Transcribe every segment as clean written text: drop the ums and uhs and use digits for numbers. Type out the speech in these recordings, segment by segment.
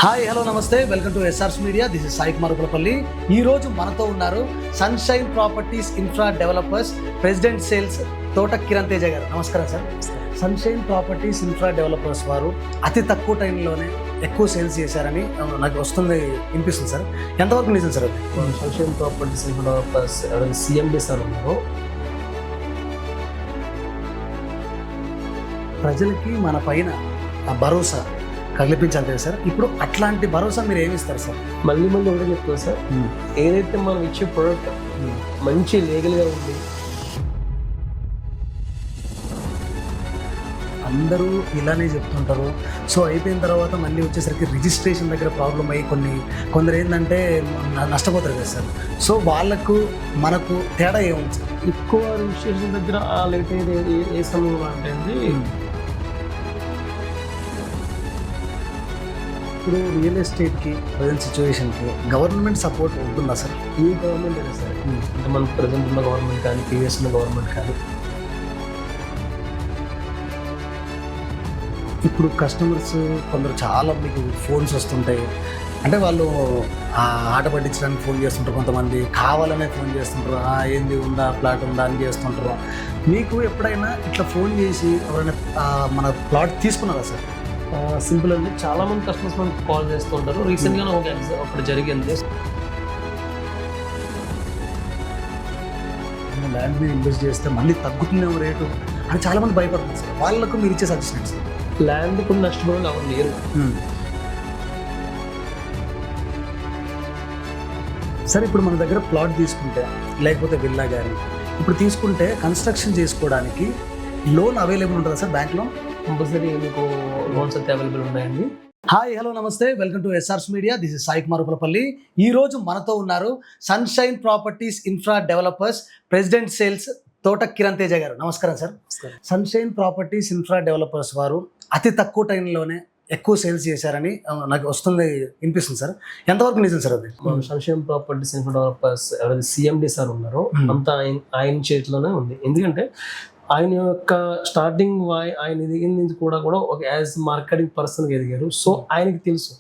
Hi hello నమస్తే welcome to SRS Media. This is Sai Kumar Kulapalli. ఈ రోజు మనతో ఉన్నారు Sunshine Properties Infra Developers president sales Thota Kiran Teja garu. నమస్కారం sir. Sunshine Properties Infra Developers వారు అతి తక్కువ టైంలోనే ఎక్కువ సేల్స్ చేశారని నాకు వస్తుంది వినిపిస్తుంది సార్. ఎంతవరకు నిజం సార్ అది? Sunshine Properties Infra developers CMD sir ఉన్నారు. ప్రజలకి మన పైన ఆ భరోసా కల్పించాలి కదా సార్. ఇప్పుడు అట్లాంటి భరోసా మీరు ఏమి ఇస్తారు సార్? మళ్ళీ ఒకటే చెప్తున్నా సార్, ఏదైతే మనం ఇచ్చే ప్రోడక్ట్ మంచి లీగల్గా ఉంది. అందరూ ఇలానే చెప్తుంటారు. సో అయిపోయిన తర్వాత మళ్ళీ వచ్చేసరికి రిజిస్ట్రేషన్ దగ్గర ప్రాబ్లం అయ్యి కొందరు ఏంటంటే నష్టపోతారు కదా సార్. సో వాళ్ళకు మనకు తేడా ఏముంది సార్? ఎక్కువ రిజిస్ట్రేషన్ దగ్గర లేట్ అయ్యేది ఏ సమయంలో అంటే ఇప్పుడు రియల్ ఎస్టేట్కి ప్రజెంట్ సిచ్యువేషన్కి గవర్నమెంట్ సపోర్ట్ ఉంటుందా సార్? ఏ గవర్నమెంట్ అయినా సరే, అంటే మనకు ప్రజెంట్ ఉన్న గవర్నమెంట్ కానీ ప్రీవియస్ ఉన్న గవర్నమెంట్ కానీ, ఇప్పుడు కస్టమర్స్ కొందరు చాలా మీకు ఫోన్స్ వస్తుంటాయి. అంటే వాళ్ళు ఆట పట్టించడానికి ఫోన్ చేస్తుంటారు, కొంతమంది కావాలనే ఫోన్ చేస్తుంటారు. ఏంది ఉందా, ప్లాట్ ఉందా అని చేస్తుంటారు. మీకు ఎప్పుడైనా ఇట్లా ఫోన్ చేసి ఎవరైనా మన ప్లాట్ తీసుకున్నారా సార్? సింపుల్ అండి. చాలా మంది కస్టమర్స్ మనకు కాల్ చేస్తూ ఉంటారు. రీసెంట్గా ఒకటి జరిగింది. ల్యాండ్ మీద ఇన్వెస్ట్ చేస్తే మళ్ళీ తగ్గుతుందేమో రేటు అని చాలా మంది భయపడుతున్నారు సార్. వాళ్ళకు మీరు ఇచ్చే సజెషన్స్? ల్యాండ్ కూడా నష్టపోవడం ఎవరు లేరు సరే. ఇప్పుడు మన దగ్గర ప్లాట్ తీసుకుంటే లేకపోతే విల్లా కానీ ఇప్పుడు తీసుకుంటే కన్స్ట్రక్షన్ చేసుకోవడానికి లోన్ అవైలబుల్ ఉంటుందా సార్ బ్యాంక్లో? కంపల్సరీ మీకు లోన్స్ అయితే అవైలబుల్ ఉన్నాయండి. హాయ్ హలో నమస్తే welcome to SRS Media. This is Sai Kumar Kulapalli. ఈ రోజు మనతో ఉన్నారు Sunshine Properties Infra Developers president sales Thota Kiran Teja garu. నమస్కారం sir. Sunshine Properties Infra Developers వారు అతి తక్కువ టైంలోనే ఎక్కువ సేల్స్ చేశారని నాకు వస్తుంది వినిపిస్తుంది సార్. ఎంతవరకు నిజం సార్ అది? సన్షైన్ ప్రాపర్టీస్ ఇన్ఫ్రా డెవలపర్స్ ఎవరైతే సిఎండి సార్ ఉన్నారో అంతా ఆయన చేతిలోనే ఉంది. ఎందుకంటే ఆయన యొక్క స్టార్టింగ్ ఆయన ఎదిగింది కూడా ఒక యాజ్ మార్కెటింగ్ పర్సన్గా ఎదిగారు. సో ఆయనకి తెలుసు,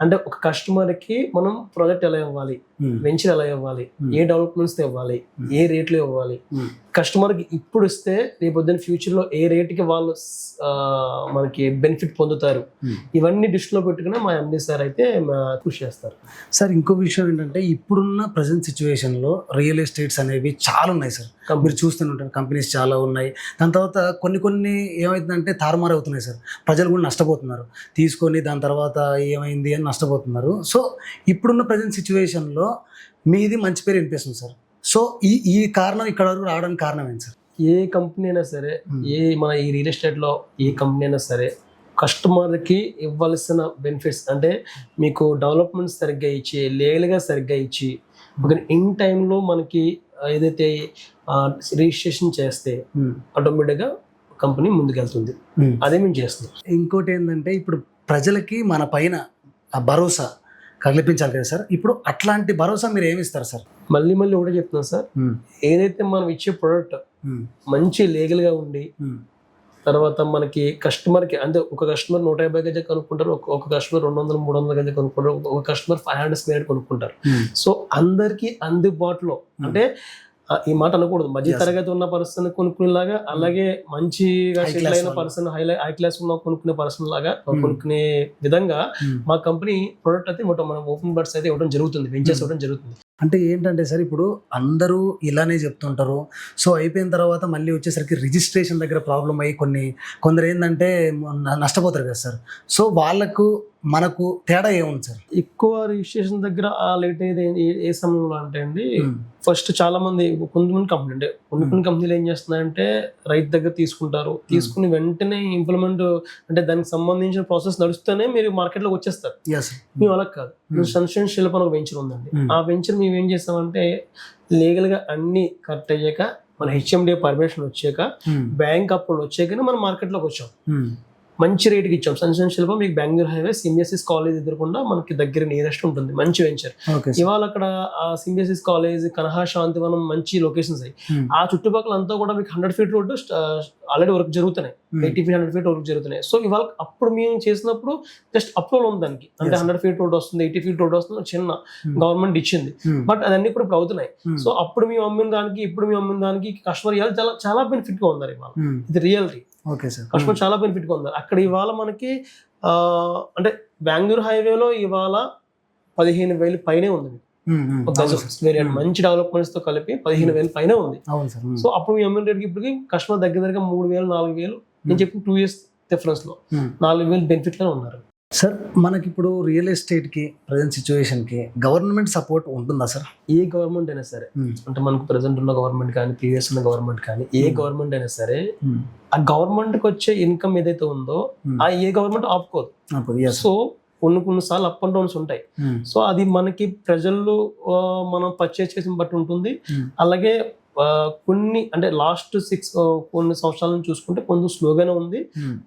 అంటే ఒక కస్టమర్కి మనం ప్రాజెక్ట్ ఎలా ఇవ్వాలి, వెంచర్ ఎలా ఇవ్వాలి, ఏ డెవలప్మెంట్స్ ఇవ్వాలి, ఏ రేట్లో ఇవ్వాలి, కస్టమర్కి ఇప్పుడు ఇస్తే రేపొద్దున ఫ్యూచర్లో ఏ రేటుకి వాళ్ళు మనకి బెనిఫిట్ పొందుతారు. ఇవన్నీ దృష్టిలో పెట్టుకుని మా ఎండి సార్ అయితే కృషి చేస్తారు సార్. ఇంకో విషయం ఏంటంటే ఇప్పుడున్న ప్రజెంట్ సిచ్యువేషన్లో రియల్ ఎస్టేట్స్ అనేవి చాలా ఉన్నాయి సార్. మీరు చూస్తూనే ఉంటారు, కంపెనీస్ చాలా ఉన్నాయి. దాని తర్వాత కొన్ని ఏమైందంటే తారుమారు అవుతున్నాయి సార్. ప్రజలు కూడా నష్టపోతున్నారు తీసుకొని, దాని తర్వాత ఏమైంది అని నష్టపోతున్నారు. సో ఇప్పుడున్న ప్రజెంట్ సిచ్యువేషన్లో మీది మంచి పేరు వినిపిస్తుంది సార్. సో ఈ కారణం ఇక్కడ వరకు రావడానికి కారణం ఏంటి సార్? ఏ కంపెనీ అయినా సరే, మన ఈ రియల్ ఎస్టేట్లో ఏ కంపెనీ అయినా సరే, కస్టమర్కి ఇవ్వాల్సిన బెనిఫిట్స్ అంటే మీకు డెవలప్మెంట్స్ సరిగ్గా ఇచ్చి, లీగల్గా సరిగ్గా ఇచ్చి, ఒక ఇన్ టైంలో మనకి ఏదైతే రిజిస్ట్రేషన్ చేస్తే ఆటోమేటిక్గా కంపెనీ ముందుకెళ్తుంది. అదే మేము చేస్తున్నాం. ఇంకోటి ఏంటంటే ఇప్పుడు ప్రజలకి మన పైన ఆ భరోసా కల్పించాలి కదా సార్. ఇప్పుడు అట్లాంటి భరోసా మీరు ఏమి ఇస్తారు సార్? మళ్ళీ ఒకటే చెప్తున్నాం సార్, ఏదైతే మనం ఇచ్చే ప్రోడక్ట్ మంచి లీగల్గా ఉండి, తర్వాత మనకి కస్టమర్కి అంటే ఒక కస్టమర్ 150 గజ కొనుక్కుంటారు, ఒక కస్టమర్ 200, 300 గజ కొనుక్కుంటారు, ఒక కస్టమర్ 500 స్క్వేర్ కొనుక్కుంటారు. సో అందరికీ అందుబాటులో, అంటే ఈ మాట అనకూడదు, మధ్య తరగతి ఉన్న పర్సన్ కొనుక్కునేలాగా, అలాగే మంచిగా సెటిల్ అయిన పర్సన్, హై క్లాస్ ఉన్న కొనుక్కునే పర్సన్ లాగా కొనుక్కునే విధంగా మా కంపెనీ ప్రొడక్ట్ అయితే మనం ఓపెన్ బర్డ్స్ అయితే ఇవ్వడం జరుగుతుంది, వెంచర్స్ ఇవ్వడం జరుగుతుంది. అంటే ఏంటంటే సార్ ఇప్పుడు అందరూ ఇలానే చెప్తుంటారు. సో అయిపోయిన తర్వాత మళ్ళీ వచ్చేసరికి రిజిస్ట్రేషన్ దగ్గర ప్రాబ్లం అయ్యి కొందరు ఏంటంటే నష్టపోతారు కదా సార్. సో వాళ్ళకు మనకు తేడా ఏముంది సార్? ఎక్కువ రిజిస్ట్రేషన్ దగ్గర లేట్ అయ్యేది ఏ సమయంలో అంటే అండి, ఫస్ట్ చాలా మంది కొన్ని కంపెనీలు ఏం చేస్తున్నాయంటే రైతు దగ్గర తీసుకుని వెంటనే ఇంప్లిమెంట్, అంటే దానికి సంబంధించిన ప్రాసెస్ నడుస్తూనే మీరు మార్కెట్లోకి వచ్చేస్తారు. మేము అలా కాదు. సన్షైన్ శిల్ప ఒక వెంచర్ ఉందండి. ఆ వెంచర్ మేము ఏం చేస్తామంటే లీగల్గా అన్ని కరెక్ట్ అయ్యాక, మన హెచ్ఎండి పర్మిషన్ వచ్చాక, బ్యాంక్ అప్రూవల్ వచ్చాకనే మనం మార్కెట్లోకి వచ్చాం. మంచి రేట్కి ఇచ్చాం. సన్షైన్ శిల్పం మీకు బెంగళూరు హైవే సింబియోసిస్ కాలేజ్ ఎదుర్కొండా మనకి దగ్గర నియరెస్ట్ ఉంటుంది. మంచి వెంచర్. ఓకే ఇవాళ అక్కడ సింబియోసిస్ కాలేజ్, కనహా శాంతివనం మంచి లొకేషన్స్ అయ్యి ఆ చుట్టుపక్కల అంతా కూడా మీకు 100 feet రోడ్డు ఆల్రెడీ వర్క్ జరుగుతున్నాయి. 80 feet 100 feet వర్క్ జరుగుతున్నాయి. సో ఇవాళ అప్పుడు మేము చేసినప్పుడు జస్ట్ అప్రూవల్ ఉంది దానికి, అంటే 100 feet రోడ్ వస్తుంది, 80 feet రోడ్ వస్తుంది, చిన్న గవర్నమెంట్ ఇచ్చింది. బట్ అదన్నీ కూడా ఇప్పుడు అవుతున్నాయి. సో అప్పుడు మేము అమ్మిన దానికి ఇప్పుడు మేము అమ్మిన దానికి కస్టమర్ ఇవాళ చాలా చాలా బెనిఫిట్ గా ఉన్నారు. ఇవాళ ఇది రియాలిటీ. Okay sir. కస్టమర్ చాలా బెనిఫిట్ గా ఉన్నారు. అక్కడ ఇవాళ మనకి అంటే బెంగళూరు హైవేలో ఇవాళ 15,000 పైనే ఉంది. మంచి డెవలప్మెంట్స్ తో కలిపి 15,000 పైన ఉంది. సో అప్పుడు మీ అమ్మిన రేట్కి ఇప్పటికి కస్టమర్ దగ్గర 3,000 4,000 నేను చెప్పిన 2 years డిఫరెన్స్ లో 4,000 బెనిఫిట్ లో ఉన్నారు. సార్ మనకి ఇప్పుడు రియల్ ఎస్టేట్ కి ప్రజెంట్ సిచ్యువేషన్ కి గవర్నమెంట్ సపోర్ట్ ఉంటుందా సార్? ఏ గవర్నమెంట్ అయినా సరే, అంటే మనకు ప్రెసెంట్ ఉన్న గవర్నమెంట్ కానీ ప్రీవియస్ ఉన్న గవర్నమెంట్ కానీ ఏ గవర్నమెంట్ అయినా సరే ఆ గవర్నమెంట్ కి వచ్చే ఇన్కమ్ ఏదైతే ఉందో ఆ ఏ గవర్నమెంట్ ఆపుకోదు. సో కొన్నిసార్లు అప్ అండ్ డౌన్స్ ఉంటాయి. సో అది మనకి ప్రజలు మనం పర్చేస్ చేసిన బట్టి ఉంటుంది. అలాగే కొన్ని అంటే లాస్ట్ కొన్ని సంవత్సరాల నుంచి చూసుకుంటే కొంచెం స్లోగానే ఉంది.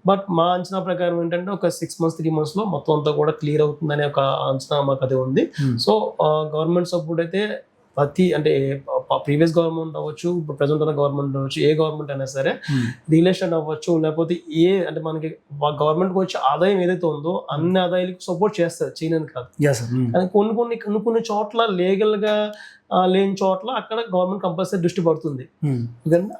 బట్ మా అంచనా ప్రకారం ఏంటంటే ఒక 6 months 3 months లో మొత్తం అంతా కూడా క్లియర్ అవుతుందనే ఒక అంచనా మాకు అదే ఉంది. సో గవర్నమెంట్ సపోర్ట్ అయితే ప్రతి అంటే ప్రీవియస్ గవర్నమెంట్ అవ్వచ్చు, ఇప్పుడు ప్రజెంట్ ఉన్న గవర్నమెంట్ అవ్వచ్చు, ఏ గవర్నమెంట్ అయినా సరే, రియల్ ఎస్టేట్ అవ్వచ్చు, లేకపోతే అంటే మనకి గవర్నమెంట్కి వచ్చే ఆదాయం ఏదైతే ఉందో అన్ని ఆదాయాలకు సపోర్ట్ చేస్తారు, చేయనని కాదు. కానీ కొన్ని చోట్ల లీగల్ గా లేని చోట్ల అక్కడ గవర్నమెంట్ కంపల్సరీ దృష్టి పడుతుంది.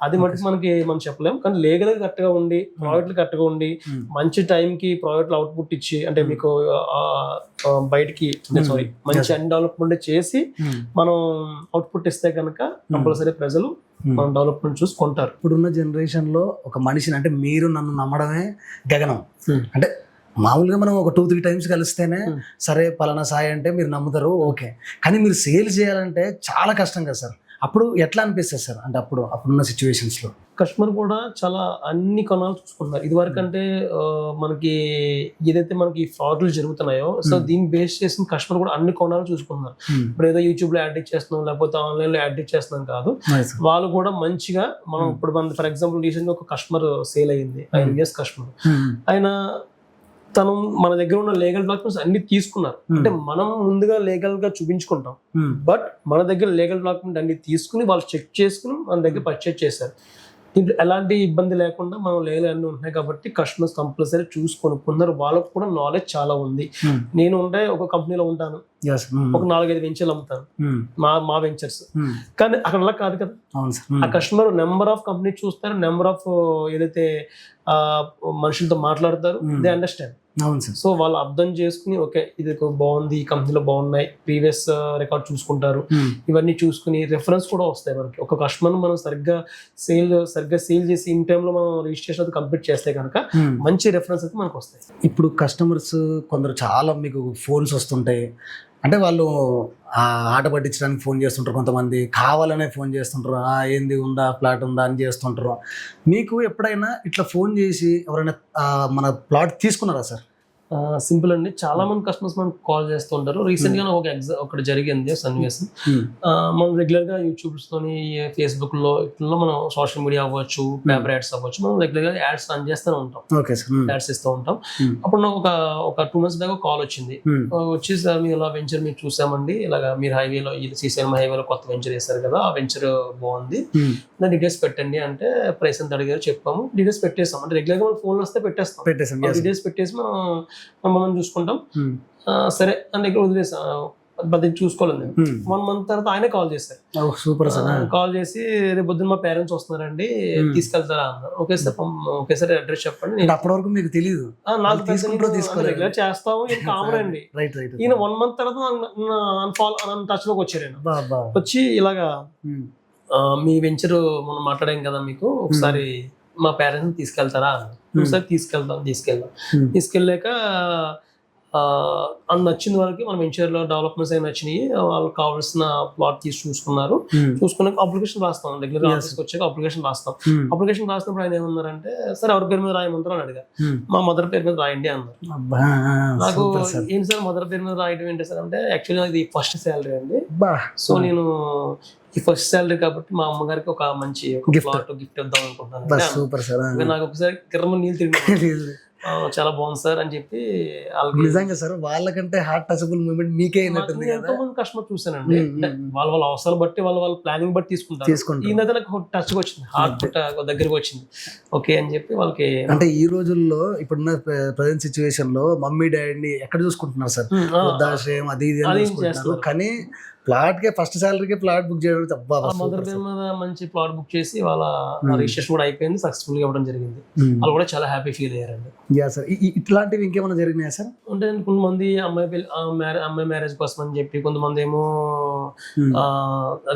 అది మటుకు మనం చెప్పలేము. కానీ లీగల్ గా కరెక్ట్ గా ఉండి, ప్రాజెక్టులు కరెక్ట్ గా ఉండి, మంచి టైం కి ప్రాజెక్టులు అవుట్పుట్ ఇచ్చి, అంటే మీకు బయటికి మంచి అన్ని డెవలప్మెంట్ చేసి మనం అవుట్పుట్ ఇస్తే కనుక కంపల్సరీ ప్రజలు మనం డెవలప్మెంట్ చూసుకుంటారు. ఇప్పుడున్న జనరేషన్ లో ఒక మనిషిని, అంటే మీరు నన్ను నమ్మడమే గగనం. అంటే మామూలుగా మనం ఒక 2-3 times కలిస్తేనే సరే పలానా సాయి అంటే మీరు నమ్ముతారు, ఓకే. కానీ మీరు సేల్ చేయాలంటే చాలా కష్టం కదా సార్. అప్పుడు ఎట్లా అనిపిస్తుంది సార్? అంటే అప్పుడున్న సిచ్యువేషన్స్ లో కస్టమర్ కూడా చాలా అన్ని కొనాలు చూసుకుంటున్నారు. ఇది వరకు అంటే మనకి ఏదైతే మనకి ఫ్రాడ్లు జరుగుతున్నాయో, సో దీన్ని బేస్ చేసిన కస్టమర్ కూడా అన్ని కొనాలు చూసుకుంటున్నారు. ఇప్పుడు ఏదో యూట్యూబ్ లో యాడ్ చేస్తున్నాం, లేకపోతే ఆన్లైన్ లో యాడ్ చేస్తున్నాం కాదు. వాళ్ళు కూడా మంచిగా మనం ఇప్పుడు ఫర్ ఎగ్జాంపుల్ రీసెంట్ గా ఒక కస్టమర్ సేల్ అయ్యింది, ఆయన యూఎస్ కస్టమర్. ఆయన తను మన దగ్గర ఉన్న లీగల్ డాక్యుమెంట్స్ అన్ని తీసుకున్నారు. అంటే మనం ముందుగా లీగల్ గా చూపించుకుంటాం, బట్ మన దగ్గర లీగల్ డాక్యుమెంట్ అన్ని తీసుకుని వాళ్ళు చెక్ చేసుకుని మన దగ్గర పర్చేజ్ చేశారు. దీంట్లో ఎలాంటి ఇబ్బంది లేకుండా మనం లీగల్ అన్ని ఉంటున్నాయి కాబట్టి కస్టమర్స్ కంపల్సరీ చూసుకొనుకున్నారు. వాళ్ళకు కూడా నాలెడ్జ్ చాలా ఉంది. నేను ఉంటే ఒక కంపెనీలో ఉంటాను, ఒక 4-5 వెంచర్లు అమ్ముతాను, మా వెంచర్స్. కానీ అక్కడ అలా కాదు కదా. ఆ కస్టమర్ నెంబర్ ఆఫ్ కంపెనీ చూస్తారు, నెంబర్ ఆఫ్ ఏదైతే మనుషులతో మాట్లాడతారు, దే అండర్స్టాండ్. సో వాళ్ళు అర్థం చేసుకుని ఓకే ఇది బాగుంది, ఈ కంపెనీలో బాగున్నాయి, ప్రీవియస్ రికార్డ్ చూసుకుంటారు. ఇవన్నీ చూసుకుని రెఫరెన్స్ కూడా వస్తాయి మనకి. ఒక కస్టమర్ మనం సరిగ్గా సేల్ చేసి ఇన్ టైంలో మనం రిజిస్ట్రేషన్ అది కంప్లీట్ చేస్తే కనుక మంచి రెఫరెన్స్ అయితే మనకు వస్తాయి. ఇప్పుడు కస్టమర్స్ కొందరు చాలా మీకు ఫోన్స్ వస్తుంటాయి. అంటే వాళ్ళు ఆట పట్టించడానికి ఫోన్ చేస్తుంటారు, కొంతమంది కావాలనే ఫోన్ చేస్తుంటారు, ఏంది ఉందా ప్లాట్ ఉందా అని చేస్తుంటారు. మీకు ఎప్పుడైనా ఇట్లా ఫోన్ చేసి ఎవరైనా మన ప్లాట్ తీసుకున్నారా సార్? సింపుల్ అండి. చాలా మంది కస్టమర్స్ మనకు కాల్ చేస్తూ ఉంటారు. రీసెంట్ గా ఒకటి జరిగింది సన్నివేశం. మనం రెగ్యులర్ గా యూట్యూబ్స్ తోని, ఫేస్బుక్ లో ఇట్లా మనం సోషల్ మీడియా అవ్వచ్చు, పేపర్ యాడ్స్ అవ్వచ్చు, మనం రెగ్యులర్ గా యాడ్స్ రన్ చేస్తూనే ఉంటాం, యాడ్స్ ఇస్తూ ఉంటాం. అప్పుడు ఒక 2 months బ్యాక్ కాల్ వచ్చింది. వచ్చి సార్ మీరు ఇలా వెంచర్ మీరు చూసామండి, ఇలాగా మీరు హైవేలో శ్రీశైలం హైవేలో కొత్త వెంచర్ చేశారు కదా, ఆ వెంచర్ బాగుంది, నా డీటెయిల్స్ పెట్టండి అంటే ప్రైస్ ఎంత అడిగారు చెప్పాము, డీటెయిల్స్ పెట్టేస్తాం. అంటే రెగ్యులర్ గా మన ఫోన్ వస్తే పెట్టేస్తాం, డీటెయిల్స్ పెట్టేసి మనం చూసుకుంటాం. సరే అని దగ్గర వదిలేసా, అది చూసుకోలేదు. 1 month తర్వాత ఆయనే కాల్ చేశారు. Super sir. కాల్ చేసి రేపు పొద్దున్న మా పేరెంట్స్ వస్తున్నారండి, తీసుకెళ్తారా అన్నారు. ఓకే సార్ అడ్రస్ చెప్పండి. అప్పటి వరకు మీకు తెలియదు, నాకు రెగ్యులర్ చేస్తాము, ఇది కామన్ అండి. ఈయన 1 month తర్వాత నన్ను టచ్ లోకి వచ్చారు. వచ్చి ఇలాగా మీ వెంచర్ మనం మాట్లాడాం కదా, మీకు ఒకసారి మా పేరెంట్స్ తీసుకెళ్తారా అన్నారు. ఒకసారి తీసుకెళ్ళాక నచ్చిన వాళ్ళకి మన వెంచర్లో డెవలప్మెంట్స్ అవి నచ్చినాయి, వాళ్ళకి కావాల్సిన ప్లాట్ చూసుకున్నారు. చూసుకున్నాక అప్లికేషన్ రాస్తాం, రెగ్యులర్ ఆఫీస్కి వచ్చాక అప్లికేషన్ రాస్తాం. అప్లికేషన్ రాసినప్పుడు ఆయన ఏమన్నారంటే, సరే ఎవరి పేరు మీద రాయమంటారు అని అడిగారు. మా మదర్ పేరు మీద రాయండి అన్నారు. నాకు ఏంటి సార్ మదర్ పేరు మీద రాయడం ఏంటి సార్ అంటే, యాక్చువల్లీ ఇది ఫస్ట్ శాలరీ అండి. సో నేను ఈ ఫస్ట్ శాలరీ కాబట్టి మా అమ్మగారికి ఒక మంచి గిఫ్ట్ ఇద్దాం అనుకుంటున్నాను. నాకు ఒకసారి కిర్రమ నీళ్ళు తిరిగి చాలా బాగుంది సార్ అని చెప్పి వాళ్ళకి నిజంగా సార్ వాళ్ళకంటే హార్ట్ టచబుల్ మూమెంట్ మీకే అయినట్టుంది నేను ఎంతో మంది కస్టమర్ చూసానండి. అంటే వాళ్ళ అవసరాలు బట్టి వాళ్ళ ప్లానింగ్ బట్టి తీసుకుంటారు. ఈ మధ్య నాకు టచ్ వచ్చింది, హార్ట్ దగ్గరికి వచ్చింది. ఓకే అని చెప్పి వాళ్ళకి. అంటే ఈ రోజుల్లో ఇప్పుడున్న ప్రజెంట్ సిచ్యువేషన్ లో మమ్మీ డాడీని ఎక్కడ చూసుకుంటున్నారు సార్, వృద్ధాశ్రయం అది ఇది అని చూసుకుంటున్నారు. కానీ ప్లాట్ కే ఫస్ట్ సాలరీకే ప్లాట్ బుక్ చేయడం అబ్బా మదర్ పేరు మీద మంచి ప్లాట్ బుక్ చేసి వాళ్ళ రిజిస్ట్రేషన్ కూడా అయిపోయింది, సక్సెస్ఫుల్ గా ఇవ్వడం జరిగింది. వాళ్ళు కూడా చాలా హ్యాపీ ఫీల్ అయ్యారండి. Yeah sir. ఇట్లాంటివి ఇంకేమైనా జరిగినాయా సార్? అంటే కొంతమంది అమ్మాయి మ్యారేజ్ కోసం అని చెప్పి, కొంతమంది ఏమో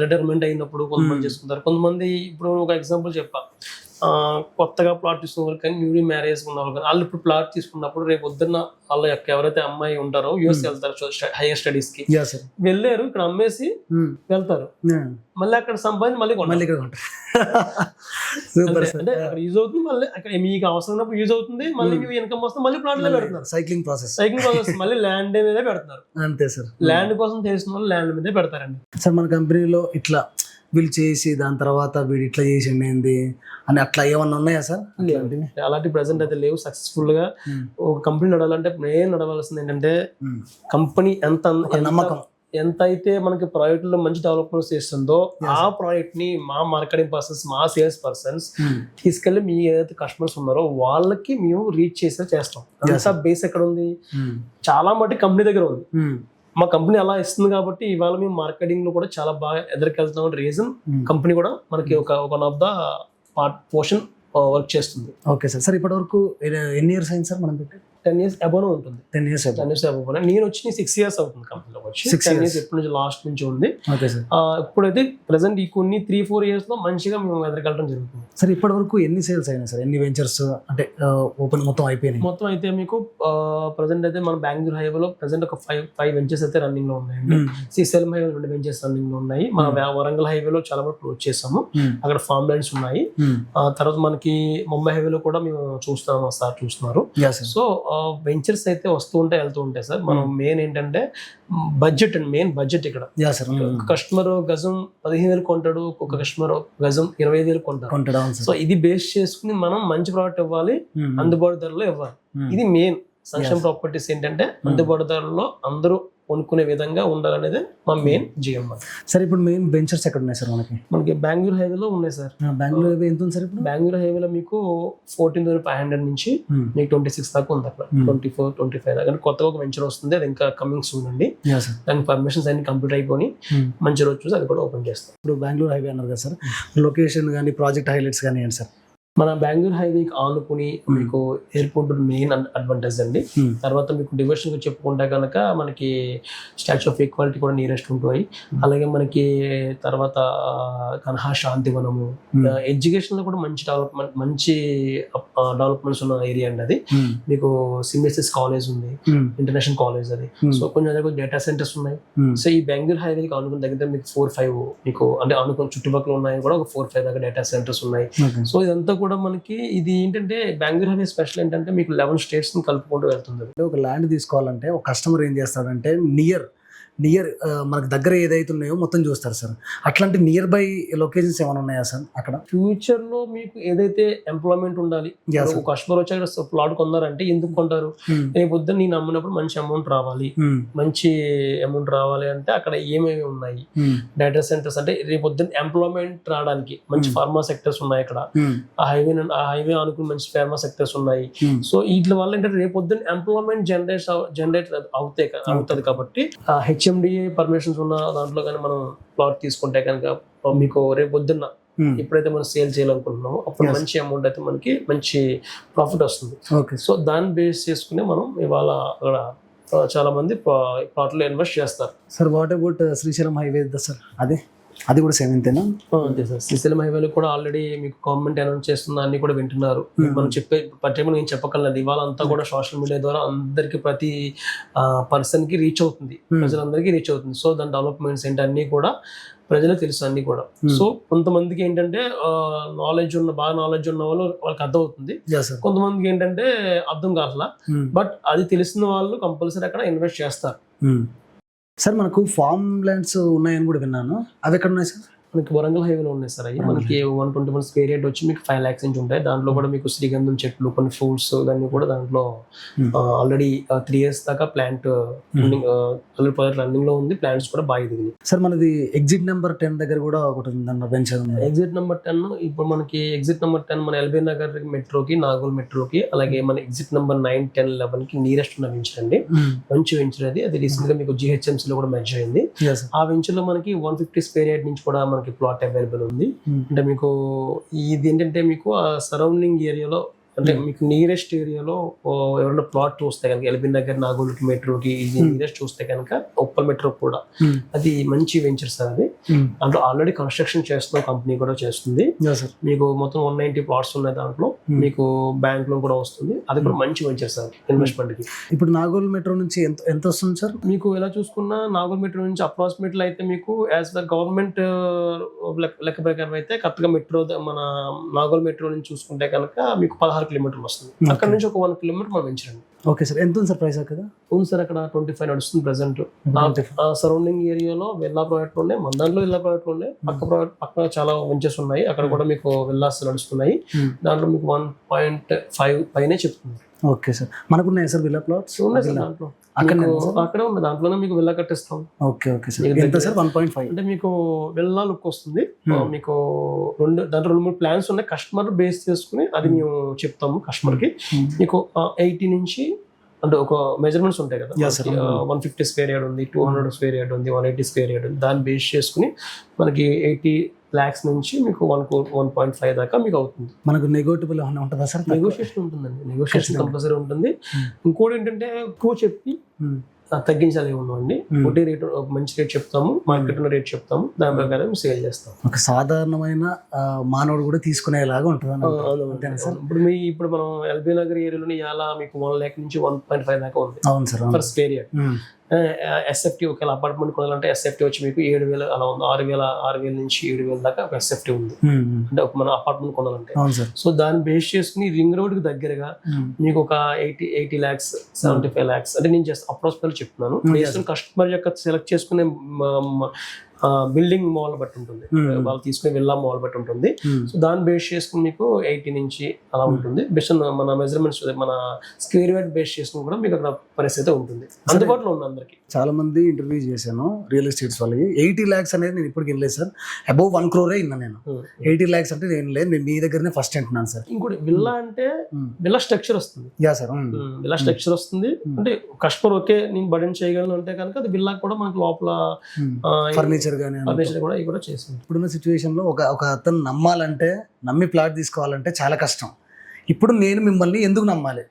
రిటైర్మెంట్ అయినప్పుడు కొంతమంది చేసుకుంటారు. కొంతమంది ఇప్పుడు ఒక ఎగ్జాంపుల్ చెప్పా, కొత్తగా ప్లాట్ తీసుకున్న వాళ్ళు కానీ న్యూలీ మ్యారేజ్ ఉన్న వాళ్ళు కానీ వాళ్ళు ఇప్పుడు ప్లాట్ తీసుకున్నప్పుడు రేపు పొద్దున్న వాళ్ళ యొక్క ఎవరైతే అమ్మాయి ఉంటారో యూఎస్ వెళ్తారు హైయర్ స్టడీస్ కి, వెళ్ళారు ఇక్కడ అమ్మేసి వెళ్తారు, మళ్ళీ అక్కడ సంపాదించి మళ్ళీ కొంటారు. అంటే అక్కడ యూజ్ అవుతుంది, మళ్ళీ అక్కడ మీకు అవసరం ఉన్నప్పుడు యూజ్ అవుతుంది, మళ్ళీ మీ ఇన్కమ్ వస్తుంది, మళ్ళీ ప్లాట్ లో పెడుతున్నారు. సైక్లింగ్ ప్రాసెస్ మళ్ళీ ల్యాండ్ మీద పెడుతున్నారు. అంతే సార్. ల్యాండ్ కోసం తెలిసిన వాళ్ళు ల్యాండ్ మీదే పెడతారండి. సార్ మన కంపెనీలో ఇట్లా వీళ్ళు చేసి దాని తర్వాత వీడు ఇట్లా చేసిండి ఏంది అని అట్లా ఏమన్నా ఉన్నాయా సార్? అలాంటి ప్రెసెంట్ అయితే లేవు. సక్సెస్ఫుల్ గా ఒక కంపెనీ నడవాలంటే మెయిన్ నడవాల్సింది ఏంటంటే కంపెనీ నమ్మకం ఎంత అయితే మనకి ప్రాజెక్ట్ లో మంచి డెవలప్మెంట్స్ చేస్తుందో ఆ ప్రాజెక్ట్ ని మా మార్కెటింగ్ పర్సన్స్, మా సేల్స్ పర్సన్స్ తీసుకెళ్లి మీ ఏదైతే కస్టమర్స్ ఉన్నారో వాళ్ళకి మేము రీచ్ చేస్తాం. అంతా బేస్ ఎక్కడ ఉంది? చాలా మట్టి కంపెనీ దగ్గర ఉంది. మా కంపెనీ అలా ఇస్తుంది కాబట్టి ఇవాళ మేము మార్కెటింగ్ లో కూడా చాలా బాగా ఎదురుకెళ్తున్నాం. రీజన్ కంపెనీ కూడా మనకి ఒక one of the portion work చేస్తుంది. Okay sir. సార్ ఇప్పటి వరకు ఎన్ని ఇయర్స్ అయింది సార్ మనం పెట్టి? 10 years అబోవ్ ఉంటుంది. 10 years అబోవ్. నేను వచ్చి 6 years అవుతుంది కంపెనీలో వచ్చి. 10 years ఎప్పటి నుంచి లాస్ట్ నుంచి ఉంది. Okay sir. ఇప్పుడైతే ప్రెసెంట్ ఈ కొన్ని 3-4 years లో మంచిగా మేము ఎదురుకెళ్ళడం జరుగుతుంది. సార్ ఇప్పటి వరకు ఎన్ని సేల్స్ అయినాయి సార్? ఎన్ని వెంచర్స్ అంటే ఓపెన్ మొత్తం అయిపోయినాయి? మొత్తం అయితే మీకు ప్రెసెంట్ అయితే మన బెంగళూరు హైవేలో ప్రెసెంట్ ఒక 5 వెంచర్స్ అయితే రన్నింగ్ లో ఉన్నాయండి. శ్రీశైలం హైవే 2 వెంచర్స్ రన్నింగ్ లో ఉన్నాయి. మన వరంగల్ హైవేలో చాలా వరకు క్లోజ్ చేసాము, అక్కడ ఫార్మ్ ల్యాండ్స్ ఉన్నాయి. తర్వాత మనకి ముంబై హైవేలో కూడా మేము చూస్తున్నాము, సార్ చూస్తున్నారు. సో వెంచర్స్ అయితే వస్తూ ఉంటాయి, వెళ్తూ ఉంటాయి సార్. మనం మెయిన్ ఏంటంటే బడ్జెట్ అండ్ మెయిన్ బడ్జెట్ ఇక్కడ. కస్టమర్ గజం 15,000 కొంటాడు, ఒక కస్టమర్ గజం 25,000 కొంటాడు. సో ఇది బేస్ చేసుకుని మనం మంచి ప్రోడక్ట్ ఇవ్వాలి, అందుబాటు ధరలో ఇవ్వాలి. ఇది మెయిన్. సంక్షేమ ప్రాపర్టీస్ ఏంటంటే అందుబాటు ధరలో అందరూ కొనుక్కునే విధంగా ఉండాలనేది మా మెయిన్ జిఎం. సార్ ఇప్పుడు మెయిన్ వెంచర్స్ ఎక్కడ ఉన్నాయి సార్? మనకి బెంగళూరు హైవేలో ఉన్నాయి సార్. బెంగళూరు హైవే ఎంత ఉంది సార్ ఇప్పుడు? బెంగళూరు హైవేలో మీకు 14,500 నుంచి మీకు 26 దాకా ఉంది అక్కడ. 24-25 దాకా కొత్తగా ఒక వెంచర్ వస్తుంది, అది ఇంకా కమింగ్ సూన్ అండి. దానికి పర్మిషన్స్ అన్ని కంప్లీట్ అయిపోయి మంచి రోజు చూసి అది కూడా ఓపెన్ చేస్తాం. ఇప్పుడు బెంగళూరు హైవే అన్నారు కదా సార్, లొకేషన్ కానీ ప్రాజెక్ట్ హైలైట్స్ కానీ ఏంటి సార్? మన బెంగళూరు హైవేకి ఆనుకుని మీకు ఎయిర్పోర్ట్ మెయిన్ అడ్వాంటేజ్ అండి. తర్వాత మీకు డివిజన్ చెప్పుకుంటే కనుక మనకి స్టాచ్యూ ఆఫ్ ఈక్వాలిటీ కూడా నియరెస్ట్ ఉంటాయి. అలాగే మనకి తర్వాత కన్హా శాంతివనము, ఎడ్యుకేషన్ లో కూడా మంచి డెవలప్మెంట్స్ ఉన్న ఏరియా అండి అది. మీకు సిఎస్ఎస్ కాలేజ్ ఉంది, ఇంటర్నేషనల్ కాలేజ్ అది. సో కొంచెం డేటా సెంటర్స్ ఉన్నాయి. సో ఈ బెంగళూరు హైవేకి ఆనుకున్న దగ్గర మీకు 4-5 మీకు అంటే ఆనుకున్న చుట్టుపక్కల ఉన్నాయి కూడా ఒక 4-5 దాకా డేటా సెంటర్స్ ఉన్నాయి. సో ఇదంతా కూడా మనకి ఇది ఏంటంటే బెంగళూరు హైవే స్పెషల్ ఏంటంటే మీకు 11 స్టేట్స్ ని కలుపుకుంటూ వెళ్తుంది. ఒక ల్యాండ్ తీసుకోవాలంటే ఒక కస్టమర్ ఏం చేస్తాడంటే నియర్ మనకు దగ్గర ఏదైతే ఉన్నాయో మొత్తం చూస్తారు సార్. అట్లాంటి నియర్ బై లొకేషన్స్ ఏమైనా ఉన్నాయా సార్ అక్కడ? ఫ్యూచర్ లో మీకు ఏదైతే ఎంప్లాయ్మెంట్ ఉండాలి, ఒక కస్టమర్ వచ్చాక ప్లాట్ కొన్నారంటే ఎందుకు కొంటారు? రేపు పొద్దున్న నేను అమ్మినప్పుడు మంచి అమౌంట్ రావాలి, అంటే అక్కడ ఏమేమి ఉన్నాయి? డేటా సెంటర్స్ అంటే రేపు పొద్దున్న ఎంప్లాయ్మెంట్ రావడానికి మంచి ఫార్మా సెక్టర్స్ ఉన్నాయి అక్కడ. ఆ హైవే అనుకుని మంచి ఫార్మా సెక్టర్స్ ఉన్నాయి. సో వీటి వల్ల ఏంటంటే రేపు పొద్దున్న ఎంప్లాయ్మెంట్ జనరేట్ అవుతుంది కాబట్టి హెచ్ఎండిఏ పర్మిషన్స్ ఉన్న దాంట్లో కానీ మనం ప్లాట్ తీసుకుంటే కనుక మీకు రేపు పొద్దున్న ఎప్పుడైతే మనం సేల్ చేయాలనుకుంటున్నామో అప్పుడు మంచి అమౌంట్ అయితే మనకి మంచి ప్రాఫిట్ వస్తుంది. సో దాన్ని బేస్ చేసుకుని మనం ఇవాళ అక్కడ చాలా మంది ప్లాట్ లో ఇన్వెస్ట్ చేస్తారు. Sir what about Srisailam highway sir? అది కూడా సేమ్ ఇంతేనా? అంతే సార్. శ్రీశైలం హైవేలో కూడా ఆల్రెడీ మీకు గవర్నమెంట్ అనౌన్స్ చేస్తున్న అన్ని కూడా వింటున్నారు. మనం చెప్పే పర్టికులర్ నేను చెప్పగలను, ఇవాళ అంతా కూడా సోషల్ మీడియా ద్వారా అందరికి ప్రతి పర్సన్ కి రీచ్ అవుతుంది, ప్రజలందరికీ రీచ్ అవుతుంది. సో దాని డెవలప్మెంట్స్ ఏంటి అన్ని కూడా ప్రజలకు తెలుసు అన్ని కూడా. సో కొంతమందికి ఏంటంటే బాగా నాలెడ్జ్ ఉన్న వాళ్ళకి అర్థం అవుతుంది, కొంతమందికి ఏంటంటే అర్థం కావట్లా. బట్ అది తెలిసిన వాళ్ళు కంపల్సరీ అక్కడ ఇన్వెస్ట్ చేస్తారు. సార్ మనకు ఫార్మ్ ల్యాండ్స్ ఉన్నాయని కూడా విన్నాను, అవి ఎక్కడ ఉన్నాయి సార్? మనకి వరంగల్ హైవేలో ఉన్నాయి సార్. అవి మనకి 121 స్క్వేర్ యార్డ్ వచ్చి మీకు 5 lakhs నుంచి ఉంటాయి. దాంట్లో కూడా మీకు శ్రీగంధం చెట్లు, కొన్ని ఫ్రూట్స్ ఇవన్నీ కూడా దాంట్లో ఆల్రెడీ 3 years దాకా ప్లాంట్ ఆల్రెడీ ప్రాజెక్ట్ రన్నింగ్ లో ఉంది. ప్లాంట్స్ కూడా బాగా ఎదిగినాయి. సార్ మనది ఎగ్జిట్ నెంబర్ 10 దగ్గర కూడా ఒకటి ఉందన్న వెంచర్ ఉంది. ఎగ్జిట్ నెంబర్ 10 ఇప్పుడు మనకి ఎగ్జిట్ నెంబర్ 10 మన ఎల్బీ నగర్ మెట్రోకి, నాగోల్ మెట్రోకి, అలాగే మన ఎగ్జిట్ నెంబర్ 9, 10, 11 కి నియరెస్ట్ ఉన్న వెంచర్ అండి. మంచి వెంచర్ అది రీసెంట్ గా మీకు GHMC లో కూడా మెర్జ్ అయింది. ఆ వెంచర్ లో మనకి 150 స్క్వేర్ యార్డ్ నుంచి కూడా మనకి ప్లాట్ అవైలబుల్ ఉంది. అంటే మీకు ఇది ఏంటంటే మీకు ఆ సరౌండింగ్ ఏరియాలో అంటే మీకు నియరెస్ట్ ఏరియాలో ఎవరైనా ప్లాట్ చూస్తే కనుక ఎల్బీ నగర్, నాగోల్కి, మెట్రోకి నియరెస్ట్ చూస్తే కనుక ఉప్పల్ మెట్రో కూడా అది మంచి వెంచర్ సార్. అది దాంట్లో ఆల్రెడీ కన్స్ట్రక్షన్ చేస్తున్న కంపెనీ కూడా చేస్తుంది. మీకు మొత్తం 190 plots ఉన్నాయి. దాంట్లో మీకు బ్యాంక్ లోన్ కూడా వస్తుంది. అది కూడా మంచి వెంచర్ సార్ ఇన్వెస్ట్మెంట్ కి. ఇప్పుడు నాగోల్ మెట్రో నుంచి ఎంత వస్తుంది సార్? మీకు ఎలా చూసుకున్నా నాగోల్ మెట్రో నుంచి అప్రాక్సిమేట్లీ అయితే మీకు యాజ్ పర్ గవర్నమెంట్ లెక్క ప్రకారం అయితే కరెక్ట్గా మెట్రో మన నాగోల్ మెట్రో నుంచి చూసుకుంటే కనుక మీకు 16 kilometers వస్తుంది. అక్కడ నుంచి ఒక 1 kilometer మనం పెంచండి. Okay sir. ఎంత ఉంది సార్ ప్రైస్ అక్కడ? ఉంది సార్ అక్కడ 25 నడుస్తుంది ప్రెసెంట్. సరౌండింగ్ ఏరియాలో విల్లా ప్రాజెక్టులు ఉన్నాయి, మన దాంట్లో విల్లా ప్రాజెక్టులు ఉన్నాయి, పక్కన చాలా వెంచర్స్ ఉన్నాయి. అక్కడ కూడా మీకు విల్లాస్ నడుస్తున్నాయి. దాంట్లో మీకు 1.5 పైనే చెప్తుంది. Okay sir. మనకున్నాయి సార్ విల్లా ప్లాట్స్? ఉన్నాయి సార్ దాంట్లో. అక్కడ ఉంది, దాంట్లోనే మీకు విల్లా కట్టిస్తాం. Okay okay sir. ఎంత సార్? 1.5 అంటే మీకు విల్లా లుక్ వస్తుంది. మీకు దాంట్లో 2-3 ప్లాన్స్ ఉన్నాయి. కస్టమర్ బేస్ చేసుకుని అది మేము చెప్తాము కస్టమర్ కి. మీకు 80 నుంచి అంటే ఒక మెజర్మెంట్స్ ఉంటాయి కదా, 150 స్క్వేర్ యార్డ్ ఉంది, 200 స్క్వేర్ యార్డ్ ఉంది, 180 స్క్వేర్ యార్డ్ ఉంది. దాన్ని బేస్ చేసుకుని మనకి 80 lakhs నుంచి మీకు 1.5 దాకా మీకు అవుతుంది. మనకు నెగోటిబుల్ ఏమైనా ఉంటుందా సార్? నెగోషియేషన్ ఉంటుందండి, నెగోషియేషన్ కంపల్సరీ ఉంటుంది. ఇంకోటి ఏంటంటే ఎక్కువ చెప్పి తగ్గించాలి ఏమన్నాండి. ఒకటి రేట్, మంచి రేట్ చెప్తాము, మార్కెట్ ఉన్న రేట్ చెప్తాము, దాని ప్రకారం సేల్ చేస్తాం. ఒక సాధారణమైన మానవుడు కూడా తీసుకునేలాగా ఉంటుంది. ఇప్పుడు మనం ఎల్బీ నగర్ ఏరియాలోని ఇలా మీకు 1 lakh నుంచి 1.5 దాకా ఉంది. అవును sir. For square yard. SFT ఒకవేళ అపార్ట్మెంట్ కొనాలంటే SFT వచ్చి మీకు 7,000 అలా ఉంది. 6,000 నుంచి 7,000 దాకా ఒక SFT ఉంది. అంటే ఒక మన అపార్ట్మెంట్ కొనాలంటే. సో దాన్ని బేస్ చేసుకుని రింగ్ రోడ్ కి దగ్గరగా మీకు ఒక 80 lakhs, 75 lakhs అంటే నేను జస్ట్ అప్రాక్సిమేట్ చెప్తున్నాను. కస్టమర్ యొక్క సెలెక్ట్ చేసుకునే బిల్డింగ్ మాల్ బట్టి ఉంటుంది, వాళ్ళు తీసుకునే విల్లా మాల్ బట్టి ఉంటుంది. సో దాన్ని బేస్ చేసుకుని మీకు 80 నుంచి అలా ఉంటుంది. బెస్ట్ మన మెజర్మెంట్స్ మన స్క్వేర్ యార్డ్ బేస్ చేసుకుని కూడా మీకు అక్కడ పరిస్థితి ఉంటుంది. అందుబాటులో ఉంది అందరికి. చాలా మంది ఇంటర్వ్యూ చేశాను రియల్ ఎస్టేట్స్ వాళ్ళకి. 80 lakhs అనేది నేను ఇప్పటికి వినలేదు సార్. అబౌవ్ 1 crore విన్నా నేను. 80 lakhs అంటే నేను లేదు, నేను మీ దగ్గరనే ఫస్ట్ వింటున్నాను సార్. ఇంకోటి విల్లా అంటే విల్లా స్ట్రక్చర్ వస్తుంది. Yeah sir. విల్లా స్ట్రక్చర్ వస్తుంది అంటే కస్టమర్ ఓకే నేను బడెన్ చేయగలను అంటే కనుక అది విల్లా కూడా మనకి లోపల ఫర్నిచర్ కూడా చేసింది. ఇప్పుడున్న సిచ్యువేషన్ లో ఒక అతను నమ్మాలంటే, నమ్మి ప్లాట్ తీసుకోవాలంటే చాలా కష్టం. ఇప్పుడు నేను మిమ్మల్ని ఎందుకు నమ్మాలి?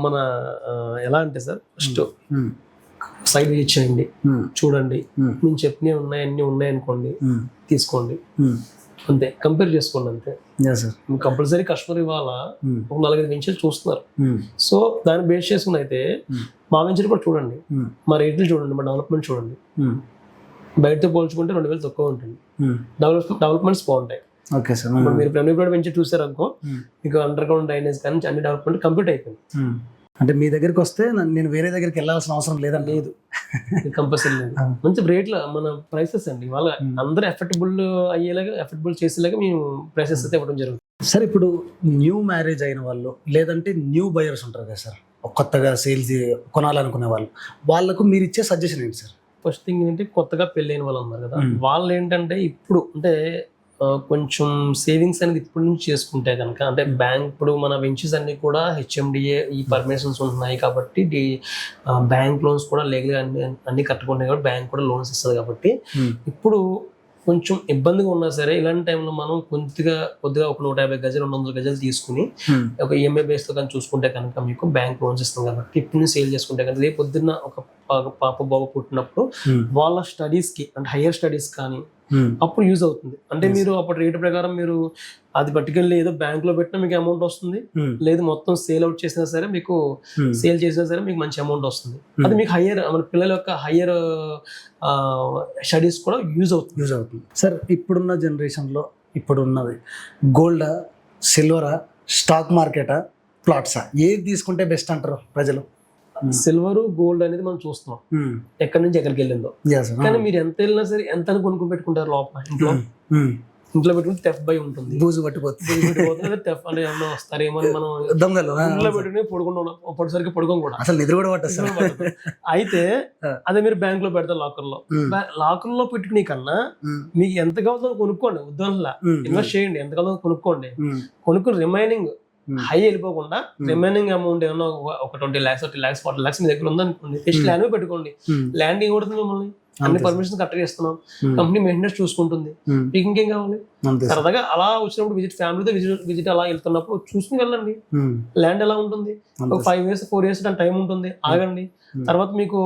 మన ఎలా అంటే సార్, ఫస్ట్ సైట్ విజిట్ చేయండి, చూడండి, నేను చెప్పినవి ఉన్నాయి అన్ని ఉన్నాయి అనుకోండి, తీసుకోండి, అంతే. కంపేర్ చేసుకోండి అంతే. కంపల్సరీ కస్టమర్ ఇవాళ ఒక 4-5 వెంచర్లు చూస్తున్నారు. సో దాన్ని బేస్ చేసుకుని అయితే మా వెంచర్ కూడా చూడండి, మా రేట్లు చూడండి, మా డెవలప్మెంట్ చూడండి. బయటతో పోల్చుకుంటే 2,000 తక్కువ ఉంటుంది. డెవలప్మెంట్స్ బాగుంటాయి. Okay sir. మీరు ప్రైమరీ వెంచర్ చూసారు అనుకో, మీకు అండర్ గ్రౌండ్ డ్రైనేజ్ కానీ అన్ని డెవలప్మెంట్ కంప్లీట్ అయిపోయింది. అంటే మీ దగ్గరికి వస్తే నేను వేరే దగ్గరికి వెళ్ళాల్సిన అవసరం లేదండి? లేదు, కంపల్సరీ లేదు. మంచి రేట్లో మన ప్రైసెస్ అండి వాళ్ళ అందరూ ఎఫర్టబుల్ అయ్యేలాగా, ఎఫర్టబుల్ చేసేలాగా మేము ప్రైసెస్ అయితే ఇవ్వడం జరుగుతుంది. సార్ ఇప్పుడు న్యూ మ్యారేజ్ అయిన వాళ్ళు లేదంటే న్యూ బయర్స్ ఉంటారు కదా సార్, కొత్తగా సేల్స్ కొనాలనుకునే వాళ్ళకు మీరు ఇచ్చే సజెషన్ ఏంటి సార్? ఫస్ట్ థింగ్ ఏంటంటే కొత్తగా పెళ్ళైన వాళ్ళు ఉన్నారు కదా, వాళ్ళు ఏంటంటే ఇప్పుడు అంటే కొంచెం సేవింగ్స్ అనేది ఇప్పటి నుంచి చేసుకుంటే కనుక, అంటే బ్యాంక్ ఇప్పుడు మన వెంచర్స్ అన్ని కూడా HMDA ఈ పర్మిషన్స్ ఉంటున్నాయి కాబట్టి బ్యాంక్ లోన్స్ కూడా లీగల్గా అన్ని కట్టుకుంటాయి కాబట్టి బ్యాంక్ కూడా లోన్స్ ఇస్తుంది కాబట్టి ఇప్పుడు కొంచెం ఇబ్బందిగా ఉన్నా సరే ఇలాంటి టైంలో మనం కొద్దిగా ఒక 150 గజాలు 200 గజాలు తీసుకుని ఒక EMI బేస్ తో కానీ చూసుకుంటే కనుక మీకు బ్యాంక్ లోన్స్ ఇస్తాం కాబట్టి ఇప్పుడు సేల్ చేసుకుంటే కనుక రేపు పొద్దున్న ఒక పాప బాబు పుట్టినప్పుడు వాళ్ళ స్టడీస్ కి అంటే హైయర్ స్టడీస్ కానీ అప్పుడు యూజ్ అవుతుంది. అంటే మీరు అప్పుడు రేటు ప్రకారం మీరు అది పట్టుకెళ్ళి ఏదో బ్యాంక్ లో పెట్టినా మీకు అమౌంట్ వస్తుంది, లేదు మొత్తం సేల్ అవుట్ చేసినా సరే మీకు సేల్ చేసినా సరే మీకు మంచి అమౌంట్ వస్తుంది. అది మీకు హైయర్ మన పిల్లల యొక్క హైయర్ స్టడీస్ కూడా యూజ్ అవుతుంది. సార్ ఇప్పుడున్న జనరేషన్లో ఇప్పుడున్నది గోల్డా, సిల్వరా, స్టాక్ మార్కెటా, ప్లాట్సా, ఏది తీసుకుంటే బెస్ట్ అంటారు ప్రజలు? సిల్వర్ గోల్డ్ అనేది మనం చూస్తున్నాం ఎక్కడి నుంచి ఎక్కడికి వెళ్ళిందో, కానీ మీరు ఎంత వెళ్ళినా సరే ఎంత కొనుక్కొని పెట్టుకుంటారు లోపల ఇంట్లో. ఇంట్లో పెట్టుకుని టెఫ్ బై ఉంటుంది, బూజు పట్టిపోతుంది, టెఫ్ అంటే ఏమన్నా వస్తారేమో అని మనం దొంగలు ఇంట్లో పెట్టుకుని పడుకుంటాం, పడిసరికి పడుకోం కూడా, అసలు నిద్ర కూడా పట్టదు. అయితే అదే మీరు బ్యాంక్ లో పెడతారు లాకర్ లో పెట్టుకునే కన్నా మీకు ఎంత కావాలో కొనుక్కోండి, వద్దనలా ఇన్వెస్ట్ చేయండి, ఎంత కావాలో కొనుక్కోండి, కొనుక్కుని రిమైనింగ్ హై వెళ్ళిపోకుండా రిమైనింగ్ అమౌంట్ ఏమన్నా ఒక 20 lakhs 30 lakhs 40 lakhs మీ దగ్గర ఉందనుకోండి, జస్ట్ ల్యాండ్ పెట్టుకోండి. ల్యాండ్ ఏం కొడుతుంది మిమ్మల్ని, అన్ని పర్మిషన్స్ కరెక్ట్గా ఇస్తున్నాం, కంపెనీ మెయింటెనెన్స్ చూసుకుంటుంది, మీకు ఇంకేం కావాలి. సరదాగా అలా వచ్చినప్పుడు ఫ్యామిలీతో విజిట్ అలా వెళ్తున్నప్పుడు చూసుకుని వెళ్ళండి. ల్యాండ్ ఎలా ఉంటుంది, ఒక 5 years 4 years దాని టైం ఉంటుంది, ఆగండి. తర్వాత మీకు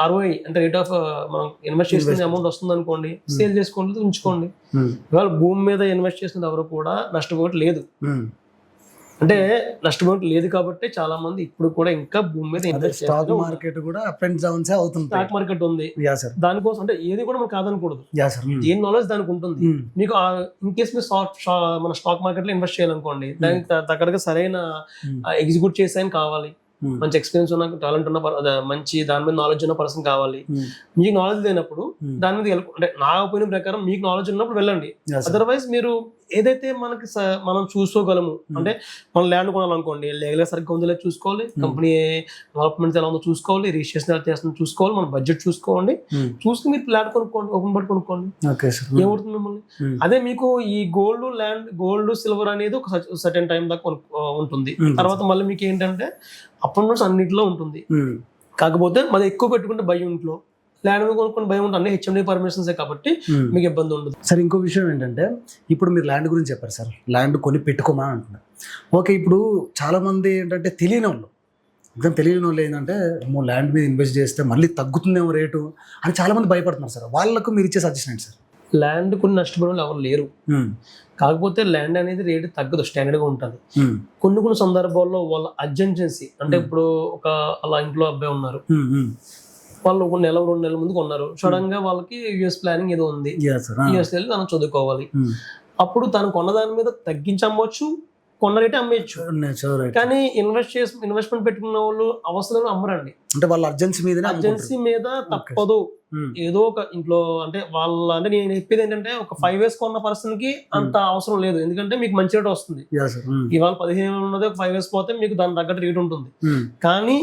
ROI అంటే రేట్ ఆఫ్ మనం ఇన్వెస్ట్ చేసిన అమౌంట్ వస్తుంది అనుకోండి, సేల్ చేసుకోండి, ఉంచుకోండి. ఇవాళ భూమి మీద ఇన్వెస్ట్ చేసిన ఎవరు కూడా నష్టపోవడం లేదు, అంటే నష్టపోవడం లేదు కాబట్టి చాలా మంది ఇప్పుడు కూడా ఇంకా భూమి మీద ఇన్వెస్ట్ స్టాక్ మార్కెట్ కూడా అప్ అండ్ డౌన్స్ అవుతుంది. స్టాక్ మార్కెట్ ఉంది, దానికోసం అంటే ఏది కూడా మనం కాదనకూడదు, దేని నాలెడ్జ్ దానికి ఉంటుంది. మీకు ఇన్ కేస్ మీరు మన స్టాక్ మార్కెట్ లో ఇన్వెస్ట్ చేయాలనుకోండి, దానికి తగ్గట్టుగా సరైన ఎగ్జిక్యూట్ చేసాయని కావాలి, మంచి ఎక్స్పీరియన్స్ ఉన్న టాలెంట్ ఉన్న మంచి దాని మీద నాలెడ్జ్ ఉన్న పర్సన్ కావాలి. మీకు నాలెడ్జ్ లేనప్పుడు దాని మీద అంటే నా ఒపీనియన్ ప్రకారం మీకు నాలెడ్జ్ ఉన్నప్పుడు వెళ్ళండి. అదర్వైజ్ మీరు ఏదైతే మనం చూసుకోగలము, అంటే మనం ల్యాండ్ కొనాలనుకోండి, లీగల్గా సరిగ్గా ఉందో లేదు చూసుకోవాలి, కంపెనీ డెవలప్మెంట్ ఎలా ఉందో చూసుకోవాలి, రిజిస్ట్రేషన్ ఎలా చేస్తుందో చూసుకోవాలి, మన బడ్జెట్ చూసుకోండి, చూసుకుని మీరు ల్యాండ్ కొనుక్కోండి, ఓపెన్ బట్ కొనుక్కోండి, ఏమవుతుంది మిమ్మల్ని. అదే మీకు ఈ గోల్డ్ సిల్వర్ అనేది ఒక సర్టెన్ టైం దాకా ఉంటుంది, తర్వాత మళ్ళీ మీకు ఏంటంటే అపార్ట్మెంట్స్ అన్నింటిలో ఉంటుంది. కాకపోతే మరి ఎక్కువ పెట్టుకుంటే భయం, ఇంట్లో ల్యాండ్ కొనుక్కొని భయం ఉంటుంది, అన్ని HMD పర్మిషన్సే కాబట్టి మీకు ఇబ్బంది ఉండదు. సార్ ఇంకో విషయం ఏంటంటే, ఇప్పుడు మీరు ల్యాండ్ గురించి చెప్పారు సార్, ల్యాండ్ కొని పెట్టుకోమని అంటున్నారు. ఓకే, ఇప్పుడు చాలామంది ఏంటంటే తెలియని వాళ్ళు ఏంటంటే ల్యాండ్ మీద ఇన్వెస్ట్ చేస్తే మళ్ళీ తగ్గుతుందేమో రేటు అని చాలామంది భయపడుతున్నారు సార్. వాళ్ళకు మీరు ఇచ్చే సజెషన్ ఏంటి సార్? ల్యాండ్ కొన్ని నష్టపోవడం ఎవరు లేరు, కాకపోతే ల్యాండ్ అనేది రేటు తగ్గదు, స్టాండర్డ్ గా ఉంటుంది. కొన్ని సందర్భాల్లో వాళ్ళ అర్జెన్సీ, అంటే ఇప్పుడు ఒక అలా ఇంట్లో అబ్బాయి ఉన్నారు, వాళ్ళు 1 నెల 2 నెలల ముందు కొన్నారు, సడన్ గా వాళ్ళకి US ప్లానింగ్ ఏదో ఉంది, US వెళ్ళి తను చదువుకోవాలి, అప్పుడు తను కొన్న దాని మీద తగ్గించి అమ్మవచ్చు, కొన్న రేటే అమ్మేయచ్చు. కానీ ఇన్వెస్ట్మెంట్ పెట్టుకున్న వాళ్ళు అవసరం అమ్మరండి, అంటే వాళ్ళ అర్జెన్సీ మీద తప్పదు. ఏదో ఒక ఇంట్లో అంటే అంటే నేను చెప్పేది ఏంటంటే, ఒక 5 years కొన్న పర్సన్ కి అంత అవసరం లేదు, ఎందుకంటే మీకు మంచి రేట్ వస్తుంది. ఇవాళ 15 ఉన్నది, ఒక 5 years పోతే మీకు దాని తగ్గట్టు రేట్ ఉంటుంది. కానీ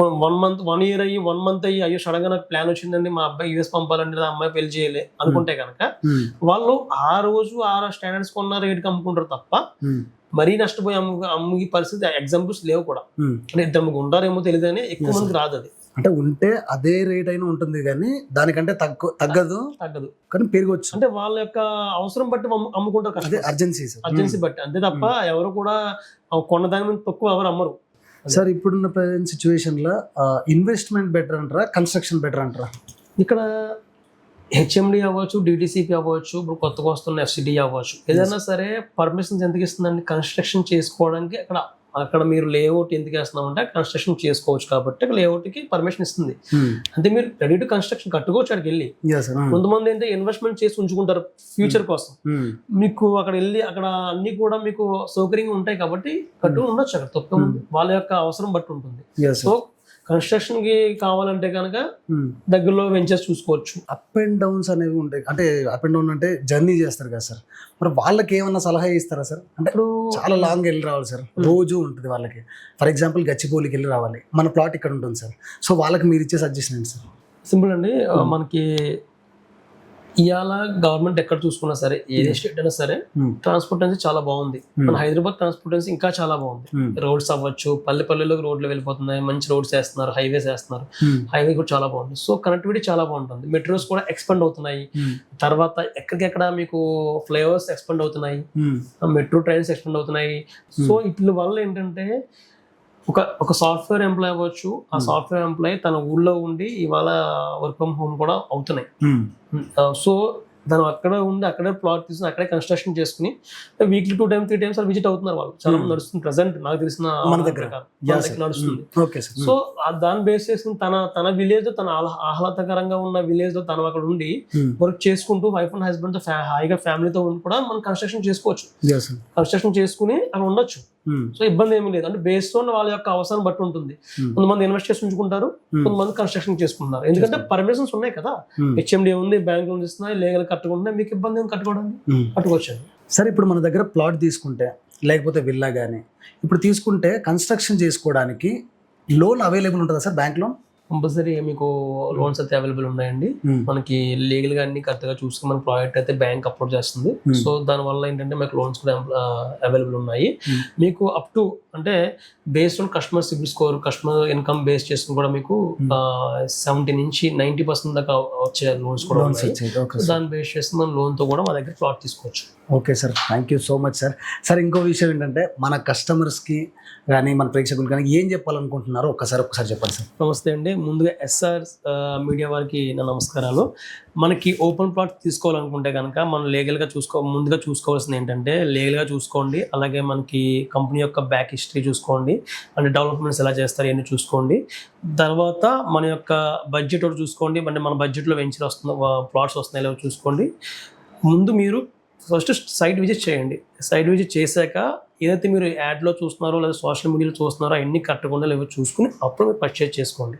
1 year అయ్యి 1 month అయ్యి అయ్యో సడన్ గా నాకు ప్లాన్ వచ్చిందండి, మా అబ్బాయి US పంపాలంటే అమ్మాయి పెళ్లి చేయలే అనుకుంటే కనుక వాళ్ళు ఆ రోజు ఆ స్టాండర్డ్స్ కొన్న రేట్కి అమ్ముకుంటారు తప్ప మరీ నష్టపోయి అమ్ముకి పరిస్థితి ఎగ్జాంపుల్స్ లేవు కూడా. అంటే 2 ఉంటారేమో తెలియదు కానీ ఎక్కువ మందికి రాదు అది. అంటే ఉంటే అదే రేట్ అయినా ఉంటుంది కానీ దానికంటే తగ్గదు కానీ పెరగవచ్చు. అంటే వాళ్ళ యొక్క అవసరం బట్టి అమ్ముకుంటారు, అర్జెన్సీ బట్టి, అంతే తప్ప ఎవరు కూడా కొన్న దాని మీద తక్కువ ఎవరు అమ్మరు. సార్ ఇప్పుడున్న ప్రజెంట్ సిచ్యువేషన్లో ఇన్వెస్ట్మెంట్ బెటర్ అంటారా, కన్స్ట్రక్షన్ బెటర్ అంటారా? ఇక్కడ HMD అవ్వచ్చు, DTCP అవ్వచ్చు, ఇప్పుడు కొత్తగా వస్తున్న FCD అవ్వచ్చు, ఏదైనా సరే పర్మిషన్స్ ఎందుకు ఇస్తుందండి, కన్స్ట్రక్షన్ చేసుకోవడానికి. అక్కడ మీరు లేఅవుట్ ఎందుకు వేస్తున్నామంటే కన్స్ట్రక్షన్ చేసుకోవచ్చు కాబట్టి అక్కడ లేఅవుట్కి పర్మిషన్ ఇస్తుంది. అంటే మీరు రెడీ టు కన్స్ట్రక్షన్ కట్టుకోవచ్చు అక్కడికి వెళ్ళి. కొంతమంది ఏంటంటే ఇన్వెస్ట్మెంట్ చేసి ఉంచుకుంటారు ఫ్యూచర్ కోసం, మీకు అక్కడ వెళ్ళి అక్కడ అన్ని కూడా మీకు సౌకర్యంగా ఉంటాయి కాబట్టి కట్టుకుని ఉండొచ్చు, అక్కడ తప్ప వాళ్ళ యొక్క అవసరం బట్టి ఉంటుంది. సో కన్స్ట్రక్షన్ కి కావాలంటే కనుక దగ్గరలో వెంచర్స్ చూసుకోవచ్చు. అప్ అండ్ డౌన్స్ అనేవి ఉంటాయి, అంటే అప్ అండ్ డౌన్ అంటే జర్నీ చేస్తారు కదా సార్, మరి వాళ్ళకి ఏమన్నా సలహా ఇస్తారా సార్? అంటే ఇప్పుడు చాలా లాంగ్ వెళ్ళి రావాలి సార్, రోజు ఉంటుంది వాళ్ళకి. ఫర్ ఎగ్జాంపుల్ గచ్చిబౌలికి వెళ్ళి రావాలి, మన ప్లాట్ ఇక్కడ ఉంటుంది సార్, సో వాళ్ళకి మీరు ఇచ్చే సజెషన్ ఏంటి సార్? సింపుల్ అండి, మనకి ఇవాళ గవర్నమెంట్ ఎక్కడ చూసుకున్నా సరే, ఏ స్టేట్ అయినా సరే ట్రాన్స్పోర్టెన్సీ చాలా బాగుంది. మన హైదరాబాద్ ట్రాన్స్పోర్టెన్సీ ఇంకా చాలా బాగుంది. రోడ్స్ అవ్వచ్చు, పల్లెలోకి రోడ్లు వెళ్ళిపోతున్నాయి, మంచి రోడ్స్ వేస్తున్నారు, హైవేస్ వేస్తున్నారు, హైవే కూడా చాలా బాగుంది. సో కనెక్టివిటీ చాలా బాగుంటుంది, మెట్రోస్ కూడా ఎక్స్పెండ్ అవుతున్నాయి, తర్వాత ఎక్కడికెక్కడ మీకు ఫ్లైఓవర్స్ ఎక్స్పెండ్ అవుతున్నాయి, మెట్రో ట్రైన్స్ ఎక్స్పెండ్ అవుతున్నాయి. సో వీటి వల్ల ఏంటంటే ఒక సాఫ్ట్వేర్ ఎంప్లాయ్ అవ్వచ్చు, ఆ సాఫ్ట్వేర్ ఎంప్లాయ్ తన ఊళ్ళో ఉండి ఇవాళ వర్క్ ఫ్రమ్ హోమ్ కూడా అవుతున్నాయి. సో తను అక్కడ ఉండి అక్కడే ప్లాట్ తీసుకుని అక్కడే కన్స్ట్రక్షన్ చేసుకుని వీక్లీ 2 times 3 times విజిట్ అవుతున్నారు వాళ్ళు. చాలా మంది నడుస్తుంది ప్రెసెంట్, నాకు తెలిసిన మన దగ్గర నడుస్తుంది. సో దాన్ని బేస్ చేసుకుని తన విలేజ్ లో, తన ఆహ్లాదకరంగా ఉన్న విలేజ్ లో తను అక్కడ ఉండి వర్క్ చేసుకుంటూ వైఫ్ అండ్ హస్బెండ్ తో హాయిగా ఫ్యామిలీతో ఉండి కూడా మనం కన్స్ట్రక్షన్ చేసుకోవచ్చు. కన్స్ట్రక్షన్ చేసుకుని అక్కడ ఉండొచ్చు. సో ఇబ్బంది ఏమీ లేదు. అంటే బేస్డ్ ఆన్ వాళ్ళ యొక్క అవసరం బట్టి ఉంటుంది. కొంతమంది ఇన్వెస్ట్ చేసి ఉంచుకుంటారు, కొంతమంది కన్స్ట్రక్షన్ చేసుకుంటున్నారు. ఎందుకంటే పర్మిషన్స్ ఉన్నాయి కదా, హెచ్ఎండి ఉంది, బ్యాంక్ లోన్స్ ఇస్తున్నాయి, లీగల్ కట్టుకుంటే మీకు ఇబ్బంది ఏం కట్టుకోవడానికి కట్టుకోవచ్చు. సరే, ఇప్పుడు మన దగ్గర ప్లాట్ తీసుకుంటే లేకపోతే విల్లా కానీ ఇప్పుడు తీసుకుంటే కన్స్ట్రక్షన్ చేసుకోవడానికి లోన్ అవైలబుల్ ఉంటుందా సార్ బ్యాంక్ లోన్? కంపల్సరీ మీకు లోన్స్ అయితే అవైలబుల్ ఉన్నాయండి. మనకి లీగల్ గా అన్ని కరెక్ట్ గా చూసుకుని మన ప్రాజెక్ట్ అయితే బ్యాంక్ అప్లోడ్ చేస్తుంది. సో దాని వల్ల ఏంటంటే మీకు లోన్స్ కూడా అవైలబుల్ ఉన్నాయి. మీకు అప్ టు అంటే based on customer CIBIL score, customer income base చేసుకుని కూడా మీకు 70 నుంచి 90% దాకా వచ్చే లోన్స్ కూడా ఉన్నాయి. దాన్ని బేస్ చేసి మన లోన్ తో కూడా మా దగ్గర ప్లాట్ తీసుకోవచ్చు. Okay sir, thank you so much sir. Sir, ఇంకో విషయం ఏంటంటే మన కస్టమర్స్కి కానీ మన ప్రేక్షకులు కానీ ఏం చెప్పాలనుకుంటున్నారో ఒకసారి చెప్పండి సార్. నమస్తే అండి. ముందుగా ఎస్ఆర్ మీడియా వారికి నా నమస్కారాలు. మనకి ఓపెన్ ప్లాట్ తీసుకోవాలనుకుంటే కనుక మనం లీగల్గా ముందుగా చూసుకోవాల్సింది ఏంటంటే లీగల్గా చూసుకోండి. అలాగే మనకి కంపెనీ యొక్క బ్యాక్ హిస్టరీ చూసుకోండి, అంటే డెవలప్మెంట్స్ ఎలా చేస్తారు ఇవన్నీ చూసుకోండి. తర్వాత మన యొక్క బడ్జెట్ ఒకటి చూసుకోండి, అంటే మన బడ్జెట్లో వెంచర్ వస్తుందో ప్లాట్స్ వస్తున్నాయి లేవో చూసుకోండి. ముందు మీరు ఫస్ట్ సైట్ విజిట్ చేయండి. సైట్ విజిట్ చేశాక ఏదైతే మీరు యాడ్లో చూస్తున్నారో లేదా సోషల్ మీడియాలో చూస్తున్నారో అవన్నీ కట్టకుండా లేవో చూసుకుని అప్పుడు మీరు పర్చేజ్ చేసుకోండి.